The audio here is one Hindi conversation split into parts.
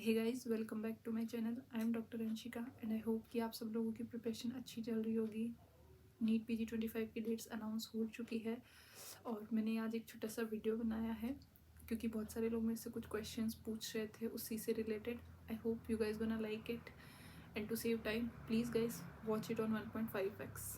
Hey guys, welcome back to my channel. I am doctor Anshika and I hope कि आप सब लोगों की प्रिपरेशन अच्छी चल रही होगी। नीट पीजी 25 की डेट्स अनाउंस हो चुकी है और मैंने आज एक छोटा सा वीडियो बनाया है क्योंकि बहुत सारे लोग मेरे से कुछ क्वेश्चंस पूछ रहे थे उसी से related. I hope you guys gonna like it and to save time please guys watch it on 1.5x।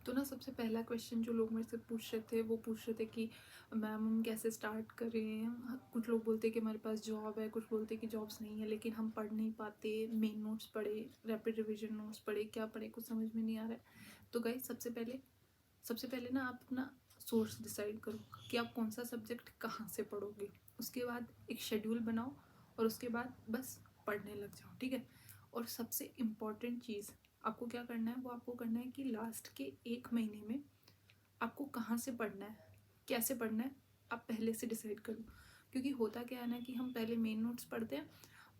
तो ना सबसे पहला क्वेश्चन जो लोग मेरे से पूछ रहे थे वो पूछ रहे थे कि मैम हम कैसे स्टार्ट करें। कुछ लोग बोलते हैं कि हमारे पास जॉब है, कुछ बोलते हैं कि जॉब्स नहीं है लेकिन हम पढ़ नहीं पाते, मेन नोट्स पढ़े, रैपिड रिवीजन नोट्स पढ़े, क्या पढ़े कुछ समझ में नहीं आ रहा है। तो गाइस सबसे पहले ना आप अपना सोर्स डिसाइड करो कि आप कौन सा सब्जेक्ट कहाँ से पढ़ोगे। उसके बाद एक शेड्यूल बनाओ और उसके बाद बस पढ़ने लग जाओ, ठीक है। और सबसे इम्पॉर्टेंट चीज़ आपको क्या करना है, वो आपको करना है कि लास्ट के 1 महीने में आपको कहाँ से पढ़ना है, कैसे पढ़ना है, आप पहले से डिसाइड करो। क्योंकि होता क्या है ना कि हम पहले मेन नोट्स पढ़ते हैं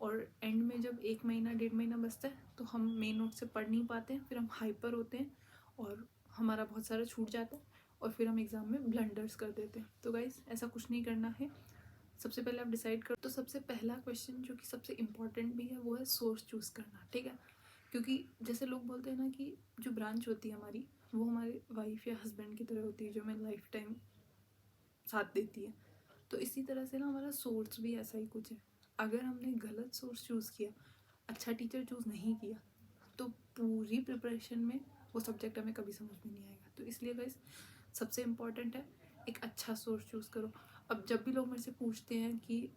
और एंड में जब 1 महीना 1.5 महीना बचता है तो हम मेन नोट से पढ़ नहीं पाते हैं, फिर हम हाइपर होते हैं और हमारा बहुत सारा छूट जाता है और फिर हम एग्ज़ाम में ब्लंडर्स कर देते हैं। तो गाइस ऐसा कुछ नहीं करना है। सबसे पहले आप डिसाइड करो। तो सबसे पहला क्वेश्चन जो कि सबसे इम्पॉर्टेंट भी है वो है सोर्स चूज़ करना, ठीक है। क्योंकि जैसे लोग बोलते हैं ना कि जो ब्रांच होती है हमारी वो हमारे वाइफ या हस्बैंड की तरह होती है जो हमें लाइफ टाइम साथ देती है। तो इसी तरह से ना हमारा सोर्स भी ऐसा ही कुछ है। अगर हमने गलत सोर्स चूज़ किया, अच्छा टीचर चूज़ नहीं किया, तो पूरी प्रिपरेशन में वो सब्जेक्ट हमें कभी समझ में नहीं आएगा। तो इसलिए गाइस सबसे इम्पॉर्टेंट है एक अच्छा सोर्स चूज़ करो। अब जब भी लोग मेरे से पूछते हैं कि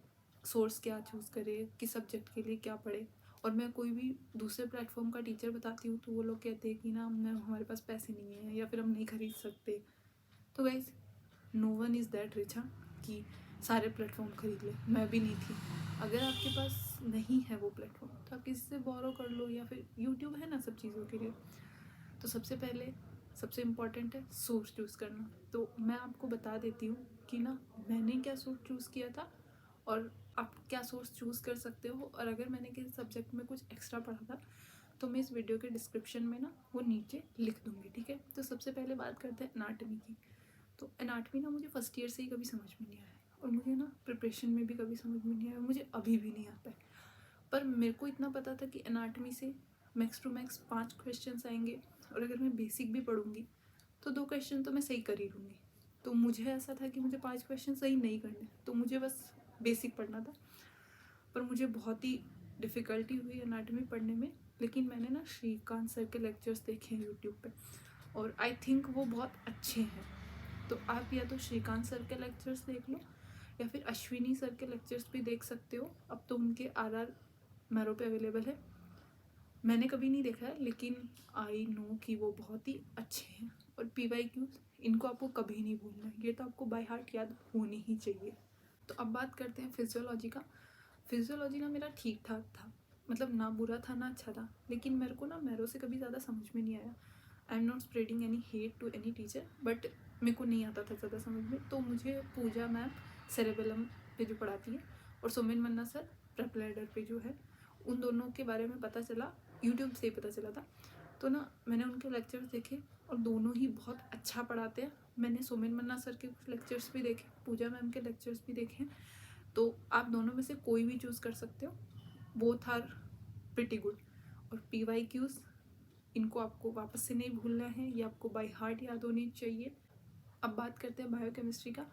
सोर्स क्या चूज़ करें, किस सब्जेक्ट के लिए क्या पढ़े, और मैं कोई भी दूसरे प्लेटफॉर्म का टीचर बताती हूँ तो वो लोग कहते हैं कि ना मैम हमारे पास पैसे नहीं है या फिर हम नहीं खरीद सकते। तो guys no one is that rich, हाँ, कि सारे प्लेटफॉर्म खरीद ले। मैं भी नहीं थी। अगर आपके पास नहीं है वो प्लेटफॉर्म तो आप किसी से बोरो कर लो या फिर यूट्यूब है ना सब चीज़ों के लिए। तो सबसे पहले सबसे इम्पॉर्टेंट है सोर्स चूज़ करना। तो मैं आपको बता देती हूँ कि ना मैंने क्या सोर्स चूज़ किया था और आप क्या सोर्स चूज़ कर सकते हो। और अगर मैंने किसी सब्जेक्ट में कुछ एक्स्ट्रा पढ़ा था तो मैं इस वीडियो के डिस्क्रिप्शन में ना वो नीचे लिख दूँगी, ठीक है। तो सबसे पहले बात करते हैं एनाटमी की। तो एनाटमी ना मुझे फर्स्ट ईयर से ही कभी समझ में नहीं आया और मुझे ना प्रिपरेशन में भी कभी समझ में नहीं आया, मुझे अभी भी नहीं आता है। पर मेरे को इतना पता था कि एनाटमी से मैक्स टू मैक्स 5 क्वेश्चन आएंगे और अगर मैं बेसिक भी पढ़ूंगी तो 2 क्वेश्चन तो मैं सही कर ही लूँगी। तो मुझे ऐसा था कि मुझे 5 क्वेश्चन सही नहीं करने, तो मुझे बस बेसिक पढ़ना था। पर मुझे बहुत ही डिफ़िकल्टी हुई एनाटमी पढ़ने में। लेकिन मैंने ना श्रीकांत सर के लेक्चर्स देखे हैं यूट्यूब पे और आई थिंक वो बहुत अच्छे हैं। तो आप या तो श्रीकांत सर के लेक्चर्स देख लो या फिर अश्विनी सर के लेक्चर्स भी देख सकते हो। अब तो उनके आर मैरो पे अवेलेबल है। मैंने कभी नहीं देखा है लेकिन आई नो कि वो बहुत ही अच्छे हैं। और PYQ इनको आपको कभी नहीं भूलना है, ये तो आपको बाय हार्ट याद होनी ही चाहिए। तो अब बात करते हैं फिजियोलॉजी का। फिजियोलॉजी ना मेरा ठीक ठाक था, मतलब ना बुरा था ना अच्छा था, लेकिन मेरे को ना मैरो से कभी ज़्यादा समझ में नहीं आया। I am not spreading any hate to any teacher, but मेरे को नहीं आता था ज़्यादा समझ में। तो मुझे पूजा मैम सेरेबेलम पे जो पढ़ाती है और सोमेन मन्ना सर प्रेपलेडर पे जो है, उन दोनों के बारे में पता चला, यूट्यूब से ही पता चला था। तो ना मैंने उनके लेक्चर्स देखे और दोनों ही बहुत अच्छा पढ़ाते हैं। मैंने सोमेन मन्ना सर के कुछ लेक्चर्स भी देखे, पूजा मैम के लेक्चर्स भी देखे। तो आप दोनों में से कोई भी चूज़ कर सकते हो, बोथ आर प्रिटी गुड। और PYQs इनको आपको वापस से नहीं भूलना है, ये आपको बाय हार्ट याद होनी चाहिए। अब बात करते हैं बायोकेमिस्ट्री का।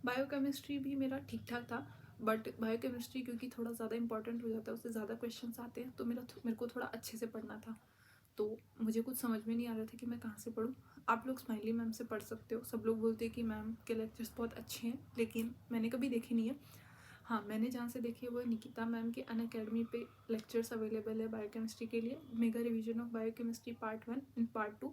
बायोकेमिस्ट्री भी मेरा ठीक ठाक था, बट बायोकेमिस्ट्री क्योंकि थोड़ा ज़्यादा इंपॉर्टेंट हो जाता है, उससे ज़्यादा क्वेश्चंस आते हैं, तो मेरे को थोड़ा अच्छे से पढ़ना था। तो मुझे कुछ समझ में नहीं आ रहा था कि मैं कहाँ से पढूँ। आप लोग स्माइली मैम से पढ़ सकते हो। सब लोग बोलते हैं कि मैम के लेक्चर्स बहुत अच्छे हैं, लेकिन मैंने कभी देखे नहीं है। हाँ, मैंने जहाँ से देखी है वो निकिता मैम के अनअकैडमी पे लेक्चर्स अवेलेबल है बायोकेमिस्ट्री के लिए। Mega revision of biochemistry part 1 and part 2।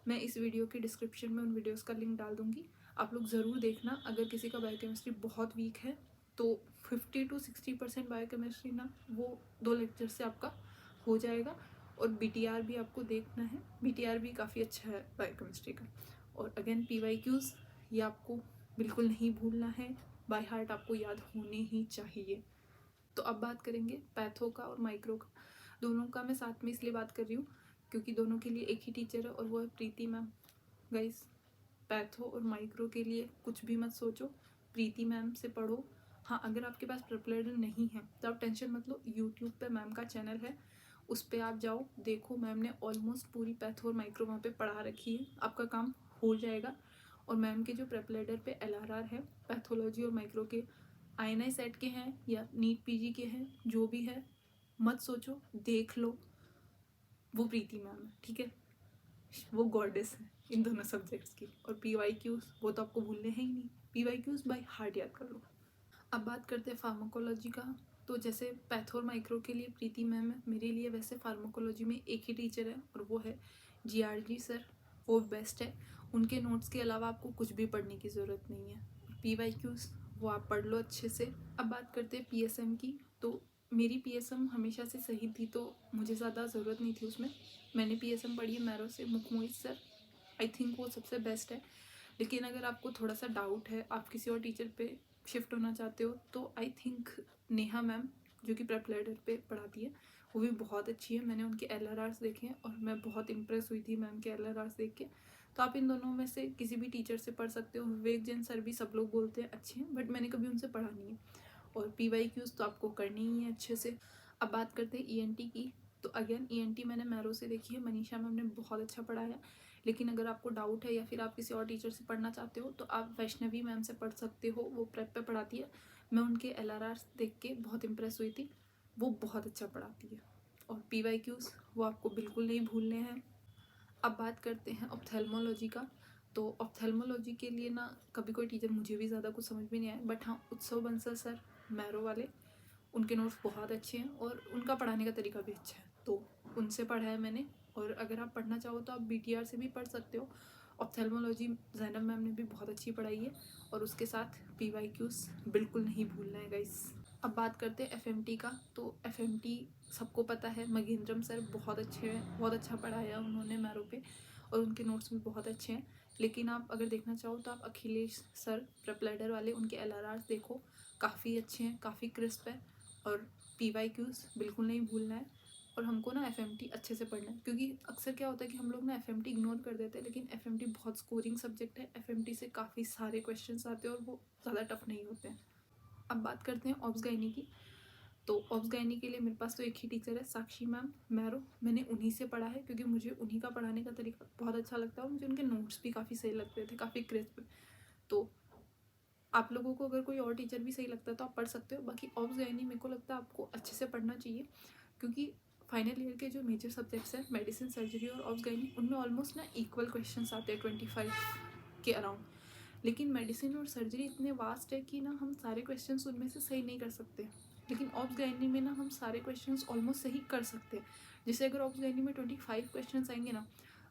मैं इस वीडियो के डिस्क्रिप्शन में उन वीडियोस का लिंक डाल दूँगी, आप लोग ज़रूर देखना। अगर किसी का बायोकेमिस्ट्री बहुत वीक है तो 50 to 60% बायोकेमिस्ट्री ना वो 2 लेक्चर से आपका हो जाएगा। और BTR भी आपको देखना है, BTR भी काफ़ी अच्छा है बायोकेमिस्ट्री का। और अगेन PYQs ये आपको बिल्कुल नहीं भूलना है, बाय हार्ट आपको याद होने ही चाहिए। तो अब बात करेंगे पैथो का और माइक्रो का। दोनों का मैं साथ में इसलिए बात कर रही हूँ क्योंकि दोनों के लिए एक ही टीचर है और वो है प्रीति मैम। गाइस पैथो और माइक्रो के लिए कुछ भी मत सोचो, प्रीति मैम से पढ़ो। हाँ, अगर आपके पास प्रेपलेडर नहीं है तो आप टेंशन मत लो, यूट्यूब पे मैम का चैनल है, उस पर आप जाओ, देखो मैम ने ऑलमोस्ट पूरी पैथो और माइक्रो वहाँ पे पढ़ा रखी है, आपका काम हो जाएगा। और मैम के जो प्रेपलेडर पे LRR है, पैथोलॉजी और माइक्रो के INI सेट के हैं या नीट PG के हैं, जो भी है मत सोचो, देख लो, वो प्रीति मैम है, ठीक है, वो गॉडेस है इन दोनों सब्जेक्ट्स की। और PYQs वो तो आपको भूलने हैं ही नहीं, PYQs बाय हार्ट याद कर लो। अब बात करते हैं फार्माकोलॉजी का। तो जैसे पैथो और माइक्रो के लिए प्रीति मैम है, मेरे लिए वैसे फार्माकोलॉजी में एक ही टीचर है और वो है GRG सर, वो बेस्ट है। उनके नोट्स के अलावा आपको कुछ भी पढ़ने की ज़रूरत नहीं है। PYQs वो आप पढ़ लो अच्छे से। अब बात करते हैं PSM की। तो मेरी PSM हमेशा से सही थी, तो मुझे ज़्यादा ज़रूरत नहीं थी उसमें। मैंने PSM पढ़ी है मैरो से, मुखमोहित सर, आई थिंक वो सबसे बेस्ट है। लेकिन अगर आपको थोड़ा सा डाउट है, आप किसी और टीचर पे शिफ्ट होना चाहते हो, तो आई थिंक नेहा मैम जो कि प्रेपलेडर पे पढ़ाती है, वो भी बहुत अच्छी है। मैंने उनके LRRs देखे हैं और मैं बहुत इम्प्रेस हुई थी मैम के LRRs देख के। तो आप इन दोनों में से किसी भी टीचर से पढ़ सकते हो। विवेक जैन सर भी सब लोग बोलते हैं अच्छे हैं, बट मैंने कभी उनसे पढ़ा नहीं है। और PYQs तो आपको करनी ही है अच्छे से। अब बात करते हैं ENT की। तो अगेन ENT मैंने मैरो से देखी है, मनीषा मैम ने बहुत अच्छा पढ़ाया। लेकिन अगर आपको डाउट है या फिर आप किसी और टीचर से पढ़ना चाहते हो, तो आप वैष्णवी मैम से पढ़ सकते हो, वो प्रेप पे पढ़ाती है। मैं उनके LRRs देख के बहुत इम्प्रेस हुई थी, वो बहुत अच्छा पढ़ाती है। और PYQs वो आपको बिल्कुल नहीं भूलने हैं। अब बात करते हैं ऑप्थेल्मोलॉजी का। तो ऑप्थेल्मोलॉजी के लिए ना कभी कोई टीचर मुझे भी ज़्यादा कुछ समझ में नहीं आया, बट हाँ उत्सव बंसल सर मैरो वाले, उनके नोट्स बहुत अच्छे हैं और उनका पढ़ाने का तरीका भी अच्छा है, तो उनसे पढ़ा है मैंने। और अगर आप पढ़ना चाहो तो आप BTR से भी पढ़ सकते हो। ऑप्थेल्मोलॉजी जैनब मैम ने भी बहुत अच्छी पढ़ाई है। और उसके साथ PYQs बिल्कुल नहीं भूलना है गाइस। अब बात करते हैं FMT का। तो FMT सबको पता है, मगेंद्रम सर बहुत अच्छे हैं, बहुत अच्छा पढ़ाया उन्होंने मैरो पे और उनके नोट्स भी बहुत अच्छे हैं। लेकिन आप अगर देखना चाहो तो आप अखिलेश सर प्रेपलेडर वाले, उनके LRRs देखो, काफ़ी अच्छे हैं, काफ़ी क्रिस्प है। और PYQs बिल्कुल नहीं भूलना है। और हमको ना FMT अच्छे से पढ़ना है, क्योंकि अक्सर क्या होता है कि हम लोग ना FMT इग्नोर कर देते हैं, लेकिन FMT बहुत स्कोरिंग सब्जेक्ट है। FMT से काफ़ी सारे क्वेश्चंस आते हैं और वो ज़्यादा टफ नहीं होते हैं। अब बात करते हैं ऑब्स गायनी की। तो ऑब्स गायनी के लिए मेरे पास तो एक ही टीचर है, साक्षी मैम मैरो। मैंने उन्हीं से पढ़ा है, क्योंकि मुझे उन्हीं का पढ़ाने का तरीका बहुत अच्छा लगता है और मुझे उनके नोट्स भी काफ़ी सही लगते थे, काफ़ी क्रिस्प। तो आप लोगों को अगर कोई और टीचर भी सही लगता है तो आप पढ़ सकते हो। बाकी ऑब्स गायनी मेरे को लगता है आपको अच्छे से पढ़ना चाहिए, क्योंकि फाइनल ईयर के जो मेजर सब्जेक्ट्स हैं, मेडिसिन, सर्जरी और ऑब्स गायनी, उनमें ऑलमोस्ट ना इक्वल क्वेश्चन आते हैं 25 के अराउंड। लेकिन मेडिसिन और सर्जरी इतने वास्ट है कि ना हम सारे क्वेश्चन उनमें से सही नहीं कर सकते। लेकिन ऑब्स गायनी में ना हम सारे क्वेश्चन ऑलमोस्ट सही कर सकते हैं। जैसे अगर ऑब्स गायनी में 25 क्वेश्चन आएंगे ना,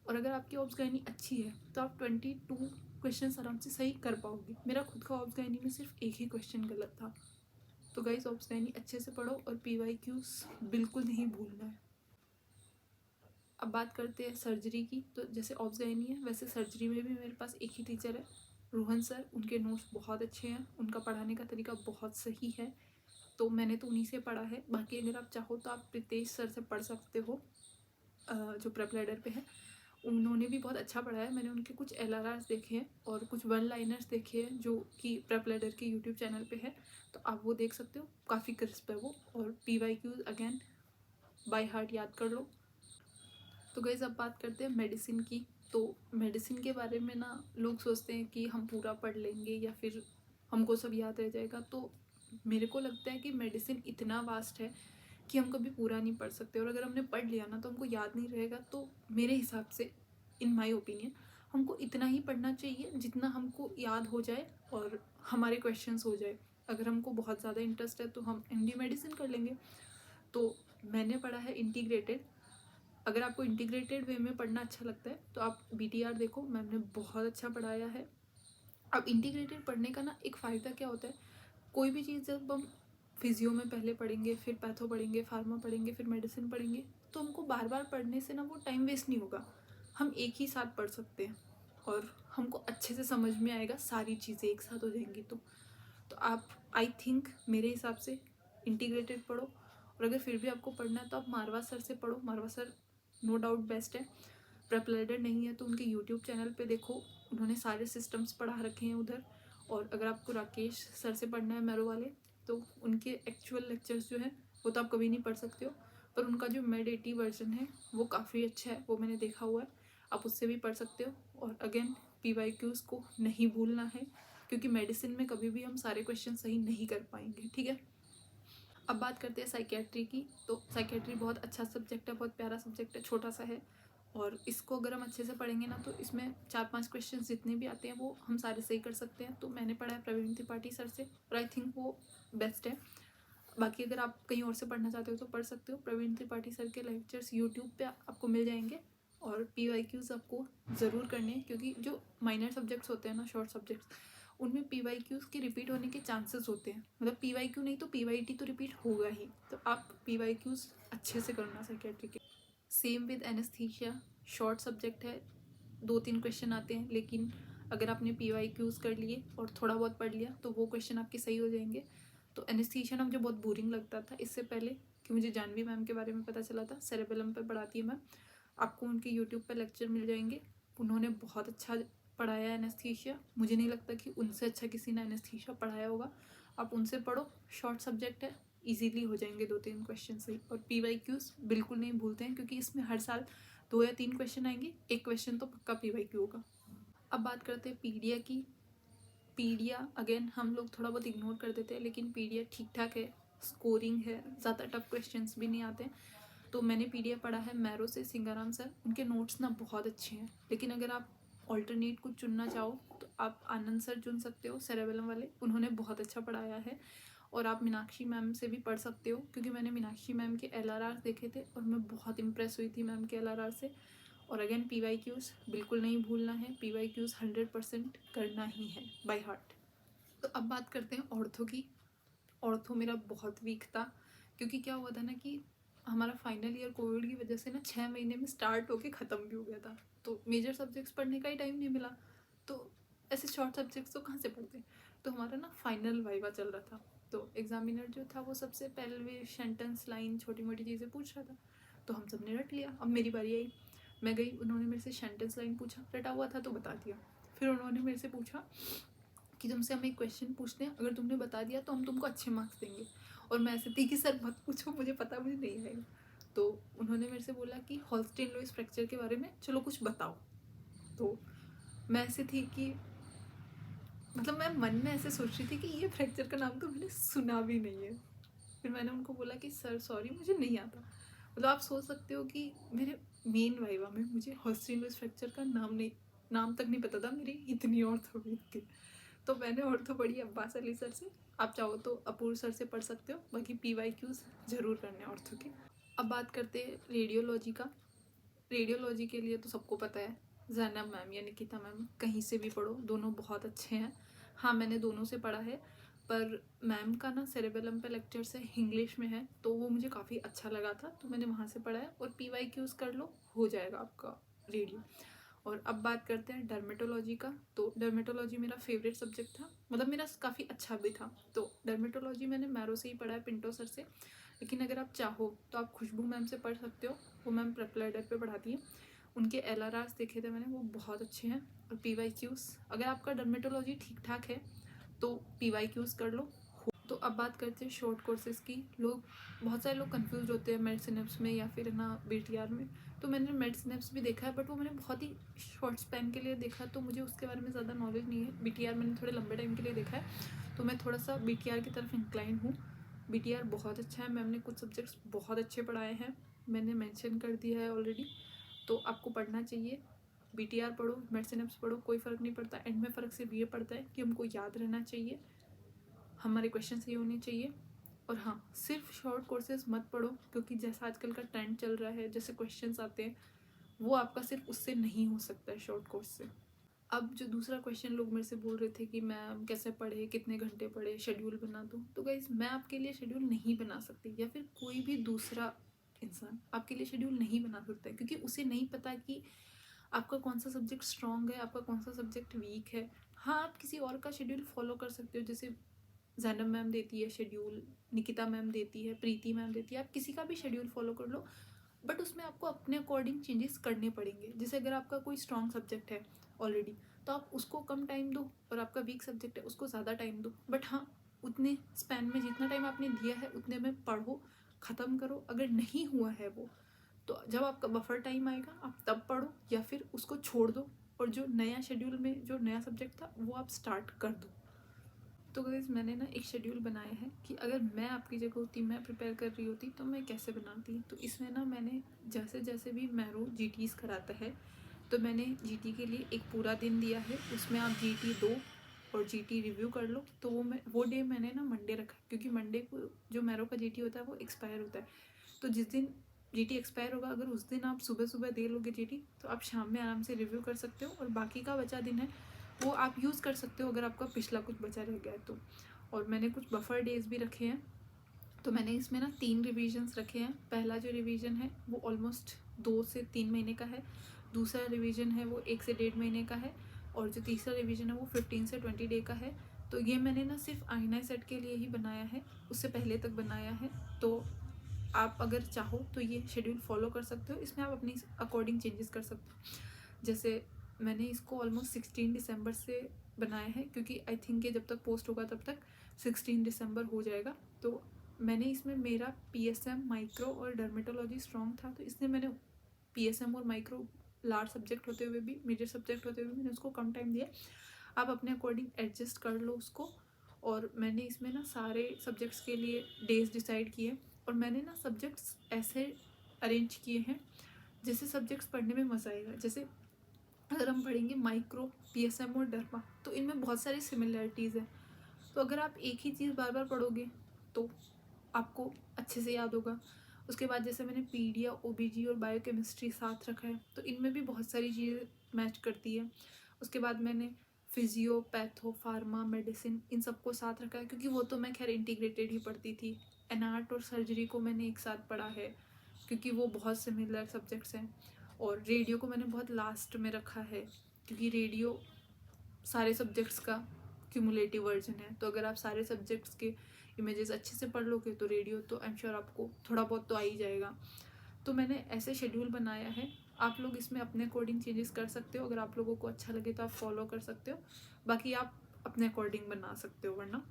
और अगर आपकी ऑब्स गायनी अच्छी है तो आप 22 क्वेश्चन आराम से सही कर पाओगे। मेरा खुद का ऑब्स गायनी में सिर्फ एक ही क्वेश्चन गलत था। तो गाइस ऑब्स गायनी अच्छे से पढ़ो और PYQs बिल्कुल नहीं भूलना है। अब बात करते हैं सर्जरी की। तो जैसे ऑब्स गायनी है, वैसे सर्जरी में भी मेरे पास एक ही टीचर है, रोहन सर। उनके नोट्स बहुत अच्छे हैं, उनका पढ़ाने का तरीका बहुत सही है, तो मैंने तो उन्हीं से पढ़ा है। बाकी अगर आप चाहो तो आप प्रीतेश सर से पढ़ सकते हो, जो प्रेपलेडर पे है, उन्होंने भी बहुत अच्छा पढ़ाया है। मैंने उनके कुछ LRRs देखे हैं और कुछ वन लाइनर्स देखे हैं जो कि प्रेपलेडर के यूट्यूब चैनल पे है, तो आप वो देख सकते हो, काफ़ी क्रिस्प है वो। और PYQs अगेन बाय हार्ट याद कर लो। तो गाइस अब बात करते हैं मेडिसिन की। तो मेडिसिन के बारे में ना लोग सोचते हैं कि हम पूरा पढ़ लेंगे या फिर हमको सब याद रह जाएगा। तो मेरे को लगता है कि मेडिसिन इतना वास्ट है कि हम कभी पूरा नहीं पढ़ सकते, और अगर हमने पढ़ लिया ना तो हमको याद नहीं रहेगा। तो मेरे हिसाब से, इन माय ओपिनियन, हमको इतना ही पढ़ना चाहिए जितना हमको याद हो जाए और हमारे क्वेश्चंस हो जाए। अगर हमको बहुत ज़्यादा इंटरेस्ट है तो हम MD मेडिसिन कर लेंगे। तो मैंने पढ़ा है इंटीग्रेटेड। अगर आपको इंटीग्रेटेड वे में पढ़ना अच्छा लगता है तो आप BTR देखो, मैम ने बहुत अच्छा पढ़ाया है। अब इंटीग्रेटेड पढ़ने का ना एक फ़ायदा क्या होता है, कोई भी चीज़ जब हम फिजियो में पहले पढ़ेंगे, फिर पैथो पढ़ेंगे, फार्मा पढ़ेंगे, फिर मेडिसिन पढ़ेंगे, तो हमको बार बार पढ़ने से ना वो टाइम वेस्ट नहीं होगा। हम एक ही साथ पढ़ सकते हैं और हमको अच्छे से समझ में आएगा, सारी चीज़ें एक साथ हो जाएंगी। तो आप, आई थिंक मेरे हिसाब से, इंटीग्रेटेड पढ़ो। और अगर फिर भी आपको पढ़ना है तो आप मारवा सर से पढ़ो, मारवा सर नो डाउट बेस्ट है। प्रेपलेडर नहीं है तो उनके यूट्यूब चैनल पे देखो, उन्होंने सारे सिस्टम्स पढ़ा रखे हैं उधर। और अगर आपको राकेश सर से पढ़ना है मैरो वाले, तो उनके एक्चुअल लेक्चर्स जो हैं वो तो आप कभी नहीं पढ़ सकते हो, पर उनका जो मेड 80 वर्जन है वो काफ़ी अच्छा है, वो मैंने देखा हुआ है, आप उससे भी पढ़ सकते हो। और अगेन PYQs को नहीं भूलना है, क्योंकि मेडिसिन में कभी भी हम सारे क्वेश्चन सही नहीं कर पाएंगे, ठीक है। अब बात करते हैं साइकेट्री की। तो साइकेट्री बहुत अच्छा सब्जेक्ट है, बहुत प्यारा सब्जेक्ट है, छोटा सा है, और इसको अगर हम अच्छे से पढ़ेंगे ना तो इसमें 4-5 क्वेश्चन जितने भी आते हैं वो हम सारे सही कर सकते हैं। तो मैंने पढ़ा है प्रवीण त्रिपाठी सर से, और आई थिंक वो बेस्ट है। बाकी अगर आप कहीं और से पढ़ना चाहते हो तो पढ़ सकते हो। प्रवीण त्रिपाठी सर के लेक्चर्स यूट्यूब पे आपको मिल जाएंगे। और PYQs आपको ज़रूर करने हैं, क्योंकि जो माइनर सब्जेक्ट्स होते हैं ना, शॉर्ट सब्जेक्ट्स, उनमें PYQs के रिपीट होने के चांसेस होते हैं। मतलब PYQ नहीं तो PYT तो रिपीट होगा ही, तो आप PYQs अच्छे से करना साइकेट्री के। Same with anaesthesia, short subject है, 2-3 क्वेश्चन आते हैं, लेकिन अगर आपने PYQs कर लिए और थोड़ा बहुत पढ़ लिया तो वो क्वेश्चन आपके सही हो जाएंगे। तो एनेस्थीसिया ना मुझे बहुत बोरिंग लगता था इससे पहले कि मुझे जानवी मैम के बारे में पता चला था, सेरेबेलम पे पढ़ाती है मैम, आपको उनके यूट्यूब पर लेक्चर मिल जाएंगे। उन्होंने बहुत अच्छा पढ़ाया है एनेस्थीसिया, मुझे नहीं लगता कि उनसे अच्छा किसी ने एनेस्थीसिया पढ़ाया होगा। आप उनसे पढ़ो, शॉर्ट सब्जेक्ट है, इजीली हो जाएंगे 2-3 क्वेश्चन सही। और PYQs बिल्कुल नहीं भूलते हैं, क्योंकि इसमें हर साल 2 या 3 क्वेश्चन आएंगे, एक क्वेश्चन तो पक्का PYQ होगा। अब बात करते हैं पीडिया की। पीडिया अगेन हम लोग थोड़ा बहुत इग्नोर कर देते हैं, लेकिन पीडिया ठीक ठाक है, स्कोरिंग है, ज़्यादा टफ क्वेश्चंस भी नहीं आते हैं। तो मैंने पीडिया पढ़ा है मैरो से, सिंगाराम सर, उनके नोट्स ना बहुत अच्छे हैं। लेकिन अगर आप ऑल्टरनेट कुछ चुनना चाहो तो आप आनंद सर चुन सकते हो, सेरेबेलम वाले, उन्होंने बहुत अच्छा पढ़ाया है। और आप मीनाक्षी मैम से भी पढ़ सकते हो, क्योंकि मैंने मीनाक्षी मैम के LRR देखे थे और मैं बहुत इम्प्रेस हुई थी मैम के LRR से। और अगेन PYQs बिल्कुल नहीं भूलना है, PYQs 100% करना ही है बाय हार्ट। तो अब बात करते हैं ऑर्थो की। ऑर्थो मेरा बहुत वीक था, क्योंकि क्या हुआ था ना कि हमारा फाइनल ईयर कोविड की वजह से ना 6 महीने में स्टार्ट होके ख़त्म भी हो गया था, तो मेजर सब्जेक्ट्स पढ़ने का ही टाइम नहीं मिला। तो ऐसे शॉर्ट सब्जेक्ट्स तो कहाँ से पढ़ते। तो हमारा ना फाइनल वाइवा चल रहा था, तो एग्जामिनर जो था वो सबसे पहले सेंटेंस लाइन छोटी मोटी चीज़ें पूछ रहा था, तो हम सब ने रट लिया। अब मेरी बारी आई, मैं गई, उन्होंने मेरे से सेंटेंस लाइन पूछा, रटा हुआ था तो बता दिया। फिर उन्होंने मेरे से पूछा कि तुमसे हम एक क्वेश्चन पूछते हैं, अगर तुमने बता दिया तो हम तुमको अच्छे मार्क्स देंगे। और मैं ऐसे थी कि सर मत पूछो, मुझे पता, मुझे नहीं आएगा। तो उन्होंने मेरे से बोला कि हॉल्स्टीन लुईस फ्रैक्चर के बारे में चलो कुछ बताओ। तो मैं ऐसे थी कि मतलब मैं मन में ऐसे सोच रही थी कि ये फ्रैक्चर का नाम तो मैंने सुना भी नहीं है। फिर मैंने उनको बोला कि सर सॉरी, मुझे नहीं आता। मतलब आप सोच सकते हो कि मेरे मेन वाइवा में मुझे हॉल्स्टीन लुईस फ्रैक्चर का नाम तक नहीं पता था, मेरी इतनी ऑर्थो वीक थी। तो मैंने ऑर्थो पढ़ी अब्बास अली सर से, आप चाहो तो अपूर्व सर से पढ़ सकते हो, बाकी PYQs ज़रूर करने ऑर्थो के। अब बात करते हैं रेडियोलॉजी का। रेडियोलॉजी के लिए तो सबको पता है, जैनब मैम या निकिता मैम, कहीं से भी पढ़ो, दोनों बहुत अच्छे हैं। हाँ मैंने दोनों से पढ़ा है, पर मैम का ना सेरेबेलम पे लेक्चर्स है, इंग्लिश में है, तो वो मुझे काफ़ी अच्छा लगा था, तो मैंने वहाँ से पढ़ा है। और PYQs कर लो, हो जाएगा आपका रेडियो। और अब बात करते हैं डर्मेटोलॉजी का। तो डर्मेटोलॉजी मेरा फेवरेट सब्जेक्ट था, मतलब मेरा काफ़ी अच्छा भी था। तो डर्मेटोलॉजी मैंने मैरो से ही पढ़ा है, पिंटो सर से। लेकिन अगर आप चाहो तो आप खुशबू मैम से पढ़ सकते हो, वो मैम प्रेपलाइडर पे पढ़ाती हैं, उनके LRRs देखे थे मैंने, वो बहुत अच्छे हैं। और PYQs अगर आपका डर्मेटोलॉजी ठीक ठाक है तो PYQs कर लो। तो अब बात करते हैं शॉर्ट कोर्सेज की। बहुत सारे लोग कंफ्यूज होते हैं मेडिसिनप्स में या फिर ना BTR में। तो मैंने मेडिसिनप्स भी देखा है, बट वो मैंने बहुत ही शॉर्ट स्पैन के लिए देखा, तो मुझे उसके बारे में ज़्यादा नॉलेज नहीं है। BTR मैंने थोड़े लंबे टाइम के लिए देखा है, तो मैं थोड़ा सा BTR की तरफ इंक्लाइन हूँ। BTR बहुत अच्छा है, मैम ने कुछ सब्जेक्ट्स बहुत अच्छे पढ़ाए हैं, मैंने मेंशन कर दिया है ऑलरेडी, तो आपको पढ़ना चाहिए। BTR पढ़ो, मेडिसिनप्स पढ़ो, कोई फ़र्क नहीं पड़ता। एंड में फ़र्क सिर्फ ये पड़ता है कि हमको याद रहना चाहिए, हमारे क्वेश्चन सही होने चाहिए। और हाँ, सिर्फ शॉर्ट कोर्सेज मत पढ़ो, क्योंकि जैसा आजकल का ट्रेंड चल रहा है, जैसे क्वेश्चंस आते हैं, वो आपका सिर्फ उससे नहीं हो सकता है, शॉर्ट कोर्स से। अब जो दूसरा क्वेश्चन लोग मेरे से बोल रहे थे कि मैम कैसे पढ़े, कितने घंटे पढ़े, शेड्यूल बना दूँ, तो गाइज मैं आपके लिए शेड्यूल नहीं बना सकती, या फिर कोई भी दूसरा इंसान आपके लिए शेड्यूल नहीं बना सकता है, क्योंकि उसे नहीं पता कि आपका कौन सा सब्जेक्ट स्ट्रॉन्ग है, आपका कौन सा सब्जेक्ट वीक है। हाँ, आप किसी और का शेड्यूल फॉलो कर सकते हो, जैसे जैनब मैम देती है शेड्यूल, निकिता मैम देती है, प्रीति मैम देती है, आप किसी का भी शेड्यूल फॉलो कर लो, बट उसमें आपको अपने अकॉर्डिंग चेंजेस करने पड़ेंगे। जैसे अगर आपका कोई स्ट्रॉन्ग सब्जेक्ट है ऑलरेडी, तो आप उसको कम टाइम दो, और आपका वीक सब्जेक्ट है उसको ज़्यादा टाइम दो। बट हाँ, उतने स्पैन में जितना टाइम आपने दिया है उतने में पढ़ो, ख़त्म करो। अगर नहीं हुआ है वो, तो जब आपका बफर टाइम आएगा आप तब पढ़ो, या फिर उसको छोड़ दो और जो नया शेड्यूल में जो नया सब्जेक्ट था वो आप स्टार्ट कर दो। तो गाइस मैंने ना एक शेड्यूल बनाया है कि अगर मैं आपकी जगह होती, मैं प्रिपेयर कर रही होती, तो मैं कैसे बनाती। तो इसमें ना मैंने जैसे जैसे भी मैरो जीटीज़ कराता है, तो मैंने जीटी के लिए एक पूरा दिन दिया है, उसमें आप जीटी दो और जीटी रिव्यू कर लो। तो वो डे मैंने ना मंडे रखा, क्योंकि मंडे को जो मैरो का जीटी होता है वो एक्सपायर होता है। तो जिस दिन जीटी एक्सपायर होगा, अगर उस दिन आप सुबह सुबह दे लोगे जीटी, तो आप शाम में आराम से रिव्यू कर सकते हो, और बाकी का बचा दिन है वो आप यूज़ कर सकते हो अगर आपका पिछला कुछ बचा रह गया है तो। और मैंने कुछ बफर डेज भी रखे हैं, तो मैंने इसमें ना 3 रिविजन्स रखे हैं। पहला जो रिवीजन है वो ऑलमोस्ट 2 से 3 महीने का है, दूसरा रिवीजन है वो 1 से 1.5 महीने का है, और जो तीसरा रिवीजन है वो 15 से 20 डे का है। तो ये मैंने ना सिर्फ INI सेट के लिए ही बनाया है, उससे पहले तक बनाया है। तो आप अगर चाहो तो ये शेड्यूल फॉलो कर सकते हो, इसमें आप अपनी अकॉर्डिंग चेंजेस कर सकते हो। जैसे मैंने इसको ऑलमोस्ट 16 दिसंबर से बनाया है, क्योंकि आई थिंक ये जब तक पोस्ट होगा तब तक 16 दिसंबर हो जाएगा। तो मैंने इसमें मेरा PSM, माइक्रो और डर्मेटोलॉजी स्ट्रॉन्ग था, तो इसलिए मैंने PSM और माइक्रो लार्ज सब्जेक्ट होते हुए भी, मेजर सब्जेक्ट होते हुए मैंने उसको कम टाइम दिया। आप अपने अकॉर्डिंग एडजस्ट कर लो उसको। और मैंने इसमें ना सारे सब्जेक्ट्स के लिए डेज डिसाइड किए, और मैंने ना सब्जेक्ट्स ऐसे अरेंज किए हैं जैसे सब्जेक्ट्स पढ़ने में मज़ा आएगा। जैसे अगर हम पढ़ेंगे माइक्रो, PSM और डर्मा, तो इनमें बहुत सारी सिमिलैरिटीज़ हैं। तो अगर आप एक ही चीज़ बार बार पढ़ोगे तो आपको अच्छे से याद होगा। उसके बाद जैसे मैंने पीडिया, OBG और बायोकेमिस्ट्री साथ रखा है, तो इनमें भी बहुत सारी चीज़ें मैच करती है। उसके बाद मैंने physio, patho, pharma, medicine in सबको साथ रखा है, क्योंकि वो तो मैं खैर इंटीग्रेटेड ही पढ़ती थी। एनार्ट और सर्जरी को मैंने एक साथ पढ़ा है, क्योंकि वो बहुत सिमिलर सब्जेक्ट्स हैं। और रेडियो को मैंने बहुत लास्ट में रखा है, क्योंकि रेडियो सारे सब्जेक्ट्स का क्यूमुलेटिव वर्जन है। तो अगर आप सारे सब्जेक्ट्स के इमेजेस अच्छे से पढ़ लोगे तो रेडियो तो आई एम श्योर आपको थोड़ा बहुत तो आ ही जाएगा। तो मैंने ऐसे शेड्यूल बनाया है। आप लोग इसमें अपने अकॉर्डिंग चेंजेस कर सकते हो, अगर आप लोगों को अच्छा लगे तो आप फॉलो कर सकते हो, बाकी आप अपने अकॉर्डिंग बना सकते हो वरना।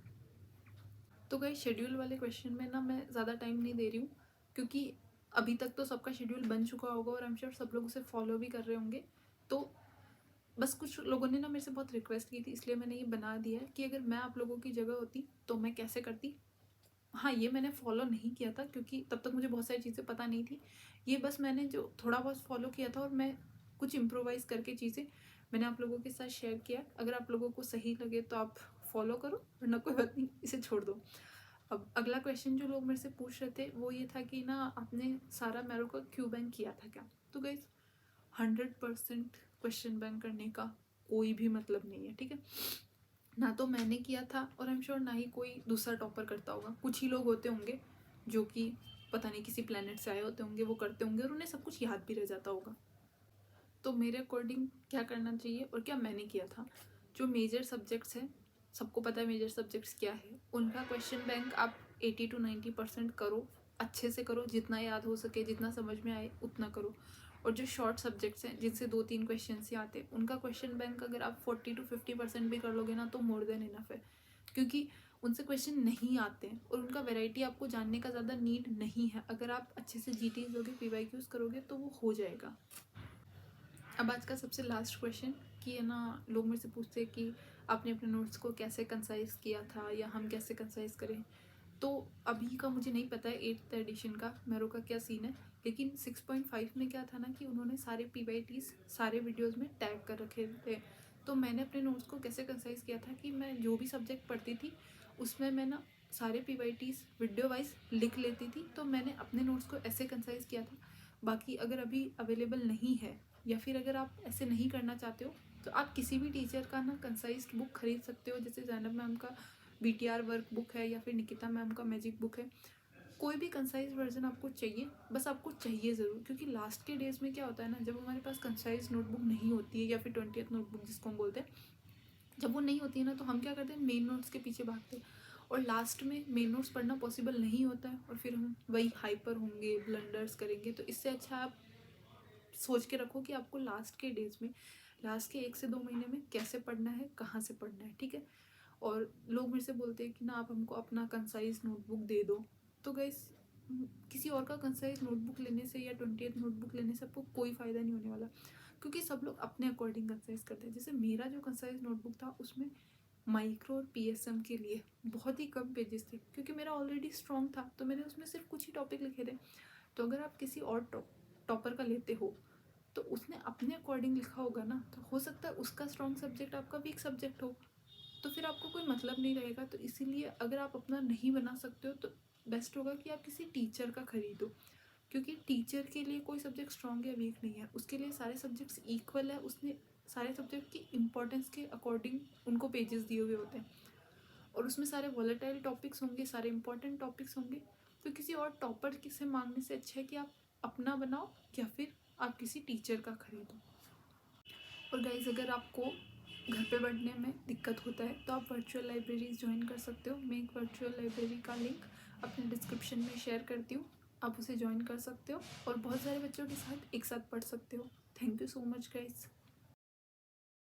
तो गाइस शेड्यूल वाले क्वेश्चन में ना मैं ज़्यादा टाइम नहीं दे रही हूँ, क्योंकि अभी तक तो सबका शेड्यूल बन चुका होगा और आई एम श्योर सब लोग उसे फॉलो भी कर रहे होंगे। तो बस कुछ लोगों ने ना मेरे से बहुत रिक्वेस्ट की थी, इसलिए मैंने ये बना दिया है कि अगर मैं आप लोगों की जगह होती तो मैं कैसे करती। हाँ, ये मैंने फॉलो नहीं किया था, क्योंकि तब तक मुझे बहुत सारी चीज़ें पता नहीं थी। ये बस मैंने जो थोड़ा बहुत फॉलो किया था, और मैं कुछ इम्प्रोवाइज़ करके चीज़ें मैंने आप लोगों के साथ शेयर किया। अगर आप लोगों को सही लगे तो आप फॉलो करो, वरना कोई बात नहीं, इसे छोड़ दो। अब अगला क्वेश्चन जो लोग मेरे से पूछ रहे थे वो ये था कि ना आपने सारा मैरो का क्यू बैंक किया था क्या। तो गाइस 100% क्वेश्चन बैंक करने का कोई भी मतलब नहीं है, ठीक है। ना तो मैंने किया था, और आई एम श्योर ना ही कोई दूसरा टॉपर करता होगा। कुछ ही लोग होते होंगे जो कि पता नहीं किसी प्लेनेट से आए होते होंगे, वो करते होंगे और उन्हें सब कुछ याद भी रह जाता होगा। तो मेरे अकॉर्डिंग क्या करना चाहिए और क्या मैंने किया था, जो मेजर सब्जेक्ट्स हैं, सबको पता है मेजर सब्जेक्ट्स क्या है, उनका क्वेश्चन बैंक आप 80 to 90% करो, अच्छे से करो, जितना याद हो सके, जितना समझ में आए उतना करो। और जो शॉर्ट सब्जेक्ट्स हैं जिनसे 2-3 क्वेश्चन ही आते हैं, उनका क्वेश्चन बैंक अगर आप 40 to 50% भी कर लोगे ना तो मोर देन इनफ है, क्योंकि उनसे क्वेश्चन नहीं आते हैं और उनका वैरायटी आपको जानने का ज़्यादा नीड नहीं है। अगर आप अच्छे से GTs लोगे, PYQs करोगे तो वो हो जाएगा। अब आज का सबसे लास्ट क्वेश्चन कि है ना, लोग मेरे से पूछते हैं कि आपने अपने नोट्स को कैसे कंसाइज किया था, या हम कैसे कंसाइज करें। तो अभी का मुझे नहीं पता है 8th एडिशन का मैरो का क्या सीन है, लेकिन 6.5 में क्या था ना कि उन्होंने सारे PYTs सारे वीडियोस में टैग कर रखे थे। तो मैंने अपने नोट्स को कैसे कंसाइज किया था कि मैं जो भी सब्जेक्ट पढ़ती थी उसमें मैं ना सारे PYTs वीडियो वाइज लिख लेती थी। तो मैंने अपने नोट्स को ऐसे कंसाइज किया था। बाकी अगर अभी अवेलेबल नहीं है, या फिर अगर आप ऐसे नहीं करना चाहते हो, तो आप किसी भी टीचर का ना कंसाइज्ड बुक खरीद सकते हो। जैसे जैनब मैम का BTR वर्क बुक है, या फिर निकिता मैम का मैजिक बुक है। कोई भी कंसाइज वर्जन आपको चाहिए, बस आपको चाहिए ज़रूर, क्योंकि लास्ट के डेज़ में क्या होता है ना, जब हमारे पास कंसाइज नोटबुक नहीं होती है, या फिर 20th नोटबुक जिसको हम बोलते हैं, जब वो नहीं होती है ना, तो हम क्या करते हैं, मेन नोट्स के पीछे भागते हैं। और लास्ट में मेन नोट्स पढ़ना पॉसिबल नहीं होता है और फिर हम वही हाइपर होंगे, ब्लंडर्स करेंगे। तो इससे अच्छा आप सोच के रखो कि आपको लास्ट के डेज में, लास्ट के 1 से 2 महीने में कैसे पढ़ना है, कहाँ से पढ़ना है, ठीक है। और लोग मेरे से बोलते हैं कि ना आप हमको अपना कंसाइज नोटबुक दे दो। तो गाइस, किसी और का कंसाइज नोटबुक लेने से या 20th नोटबुक लेने से आपको कोई फ़ायदा नहीं होने वाला, क्योंकि सब लोग अपने अकॉर्डिंग कंसाइज करते हैं। जैसे मेरा जो कंसाइज नोटबुक था उसमें माइक्रो और पीएसएम के लिए बहुत ही कम पेजेस थे, क्योंकि मेरा ऑलरेडी स्ट्रॉन्ग था, तो मैंने उसमें सिर्फ कुछ ही टॉपिक लिखे थे। तो अगर आप किसी और टॉपर का लेते हो तो उसने अपने अकॉर्डिंग लिखा होगा ना, तो हो सकता है उसका स्ट्रॉन्ग सब्जेक्ट आपका वीक सब्जेक्ट हो, तो फिर आपको कोई मतलब नहीं रहेगा। तो इसीलिए अगर आप अपना नहीं बना सकते हो तो बेस्ट होगा कि आप किसी टीचर का खरीदो, क्योंकि टीचर के लिए कोई सब्जेक्ट स्ट्रॉन्ग या वीक नहीं है, उसके लिए सारे सब्जेक्ट्स इक्वल है। उसने सारे सब्जेक्ट की इंपॉर्टेंस के अकॉर्डिंग उनको पेजेस दिए हुए होते हैं, और उसमें सारे वॉलेटाइल टॉपिक्स होंगे, सारे इंपॉर्टेंट टॉपिक्स होंगे। तो किसी और टॉपर से मांगने से अच्छा है कि आप अपना बनाओ या फिर आप किसी टीचर का खरीदो। और गाइज, अगर आपको घर पे पढ़ने में दिक्कत होता है तो आप वर्चुअल लाइब्रेरीज ज्वाइन कर सकते हो। मैं एक वर्चुअल लाइब्रेरी का लिंक अपने डिस्क्रिप्शन में शेयर करती हूँ, आप उसे ज्वाइन कर सकते हो और बहुत सारे बच्चों के साथ एक साथ पढ़ सकते हो। Thank you so much guys.